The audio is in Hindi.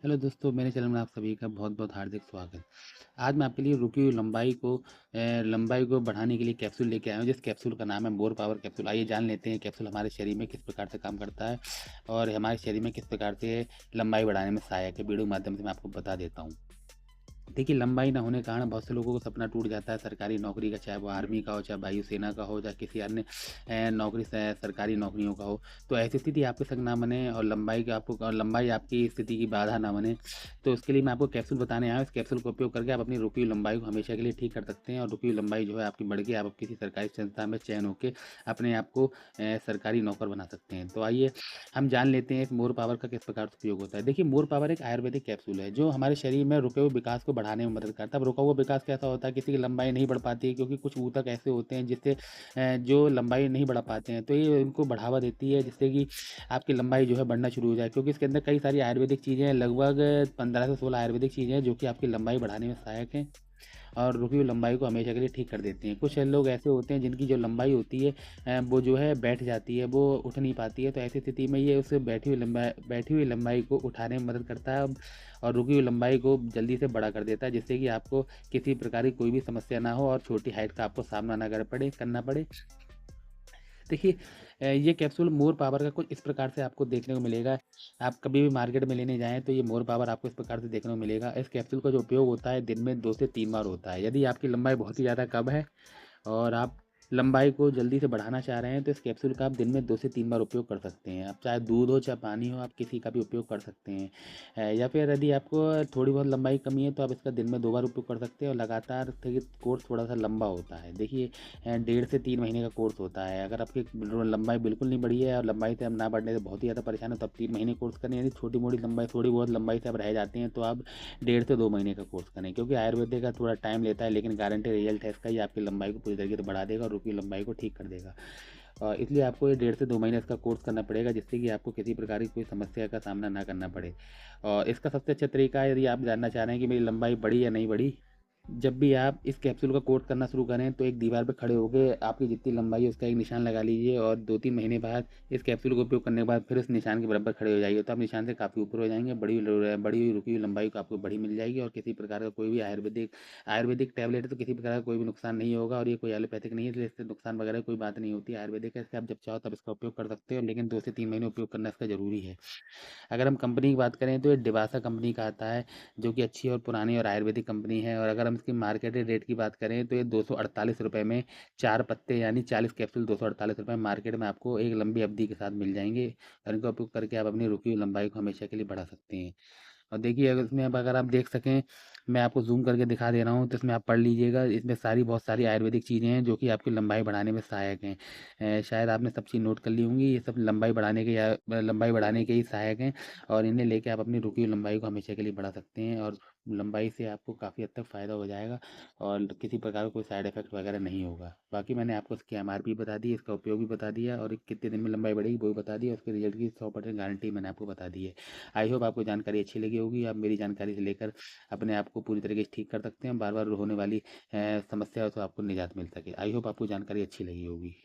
हेलो दोस्तों, मेरे चैनल में आप सभी का बहुत बहुत हार्दिक स्वागत। आज मैं आपके लिए रुकी हुई लंबाई को बढ़ाने के लिए कैप्सूल लेके आया हूँ, जिस कैप्सूल का नाम है मोर पावर कैप्सूल। आइए जान लेते हैं कैप्सूल हमारे शरीर में किस प्रकार से काम करता है और हमारे शरीर में किस प्रकार से लंबाई बढ़ाने में सहायक है। वीडियो के माध्यम से मैं आपको बता देता हूँ। देखिए, लंबाई ना होने के कारण बहुत से लोगों को सपना टूट जाता है सरकारी नौकरी का, चाहे वो आर्मी का हो, चाहे वायुसेना का हो, चाहे किसी अन्य नौकरी से सरकारी नौकरियों का हो। तो ऐसी स्थिति आपके संग ना बने और लंबाई आपकी स्थिति की बाधा ना बने, तो उसके लिए मैं आपको कैप्सूल बताने आया हूँ। इस कैप्सूल का उपयोग करके आप अपनी रुकी हुई लंबाई को हमेशा के लिए ठीक कर सकते हैं और रुकी हुई लंबाई जो है आपकी बढ़ के आप किसी सरकारी संस्था में चयन होकर अपने आप को सरकारी नौकर बना सकते हैं। तो आइए हम जान लेते हैं इस मोर पावर का किस प्रकार से उपयोग होता है। देखिए, मोर पावर एक आयुर्वेदिक कैप्सूल है जो हमारे शरीर में रुके हुए विकास को बढ़ाने में मदद करता है। अब रुका हुआ विकास कैसा होता है, किसी की लंबाई नहीं बढ़ पाती है, क्योंकि कुछ ऊतक ऐसे होते हैं जिससे जो लंबाई नहीं बढ़ा पाते हैं, तो ये उनको बढ़ावा देती है जिससे कि आपकी लंबाई जो है बढ़ना शुरू हो जाए। क्योंकि इसके अंदर कई सारी आयुर्वेदिक चीज़ें हैं, लगभग 15 से 16 आयुर्वेदिक चीज़ें हैं जो कि आपकी लंबाई बढ़ाने में सहायक हैं और रुकी हुई लंबाई को हमेशा के लिए ठीक कर देती हैं। कुछ लोग ऐसे होते हैं जिनकी जो लंबाई होती है वो जो है बैठ जाती है, वो उठ नहीं पाती है, तो ऐसी स्थिति में ये उस बैठी हुई लंबाई को उठाने में मदद करता है और रुकी हुई लंबाई को जल्दी से बड़ा कर देता है, जिससे कि आपको किसी प्रकार की कोई भी समस्या ना हो और छोटी हाइट का आपको सामना ना करना पड़े। देखिए, ये कैप्सूल मोर पावर का कुछ इस प्रकार से आपको देखने को मिलेगा। आप कभी भी मार्केट में लेने जाएँ तो ये मोर पावर आपको इस प्रकार से देखने को मिलेगा। इस कैप्सूल का जो उपयोग होता है दिन में 2 से 3 बार होता है। यदि आपकी लंबाई बहुत ही ज़्यादा कम है और आप लंबाई को जल्दी से बढ़ाना चाह रहे हैं, तो इस कैप्सूल का आप दिन में 2 से 3 बार उपयोग कर सकते हैं। अब चाहे दूध हो, चाहे पानी हो, आप किसी का भी उपयोग कर सकते हैं। या फिर यदि आपको थोड़ी बहुत लंबाई कमी है, तो आप इसका दिन में 2 बार उपयोग कर सकते हैं और लगातार देखिए कोर्स थोड़ा-सा लंबा होता है। देखिए, 1.5 से 3 महीने का कोर्स होता है। अगर आपकी लंबाई बिल्कुल नहीं बढ़ी है और लंबाई से आप ना बढ़ने से बहुत ही ज़्यादा परेशान हो, तो आप 3 महीने कोर्स करें। यदि छोटी-मोटी लंबाई थोड़ी बहुत लंबाई से आप रह जाते हैं, तो आप 1.5 से 2 महीने का कोर्स करें, क्योंकि आयुर्वेदिक का थोड़ा टाइम लेता है, लेकिन गारंटी रिजल्ट है इसका। ये आपकी लंबाई को पूरी तरीके से बढ़ा देगा और रुकी लंबाई को ठीक कर देगा। इसलिए आपको ये 1.5 से 2 महीने इसका कोर्स करना पड़ेगा, जिससे कि आपको किसी प्रकार की कोई समस्या का सामना ना करना पड़े। और इसका सबसे अच्छा तरीका है, यदि आप जानना चाह रहे हैं कि मेरी लंबाई बढ़ी या नहीं बढ़ी, जब भी आप इस कैप्सूल का कोर्स करना शुरू करें, तो एक दीवार पे खड़े होके आपकी जितनी लंबाई है उसका एक निशान लगा लीजिए और 2-3 महीने बाद इस कैप्सूल का उपयोग करने के बाद फिर उस निशान के बराबर खड़े हो जाइए, तो आप निशान से काफ़ी ऊपर हो जाएँगे। बड़ी हुई रुकी हुई लंबाई को आपको बड़ी मिल जाएगी और किसी प्रकार का कोई भी आयुर्वेदिक टैबलेट है, तो किसी प्रकार का कोई भी नुकसान नहीं होगा और ये कोई एलोपैथिक नहीं है, इसलिए इससे नुकसान वगैरह कोई बात नहीं होती है। आयुर्वेदिक है, इससे आप जब चाहो तब इसका उपयोग कर सकते हो, लेकिन 2 से 3 महीने उपयोग करना इसका ज़रूरी है। अगर हम कंपनी की बात करें, तो ये डिवासा कंपनी का आता है, जो कि अच्छी और पुरानी और आयुर्वेदिक कंपनी है। और अगर हम इसकी मार्केटेड रेट की बात करें, तो ये ₹248 में 4 पत्ते यानी 40 कैप्सूल ₹248 मार्केट में आपको एक लंबी अवधि के साथ मिल जाएँगे और इनका उपयोग करके आप अपनी रुकी हुई लंबाई को हमेशा के लिए बढ़ा सकते हैं। और देखिए, अगर इसमें अब अगर आप देख सकें, मैं आपको ज़ूम करके दिखा दे रहा हूँ, तो इसमें आप पढ़ लीजिएगा। इसमें बहुत सारी आयुर्वेदिक चीज़ें हैं जो कि आपकी लंबाई बढ़ाने में सहायक हैं। शायद आपने सब चीज़ नोट कर ली होंगी। ये सब लंबाई बढ़ाने के ही सहायक हैं और इन्हें लेके आप अपनी रुकी हुई लंबाई को हमेशा के लिए बढ़ा सकते हैं और लंबाई से आपको काफ़ी हद तक फ़ायदा हो जाएगा और किसी प्रकार का कोई साइड इफ़ेक्ट वगैरह नहीं होगा। बाकी मैंने आपको इसकी एमआरपी बता दी, इसका उपयोग भी बता दिया और कितने दिन में लंबाई बढ़ेगी वो भी बता दिया। उसके रिज़ल्ट की 100% गारंटी मैंने आपको बता दी है। आई होप आपको जानकारी अच्छी लगी होगी। आप मेरी जानकारी से लेकर अपने आप को पूरी तरीके से ठीक कर सकते हैं। बार-बार होने वाली समस्या से आपको निजात मिल सके। आई होप आपको जानकारी अच्छी लगी होगी।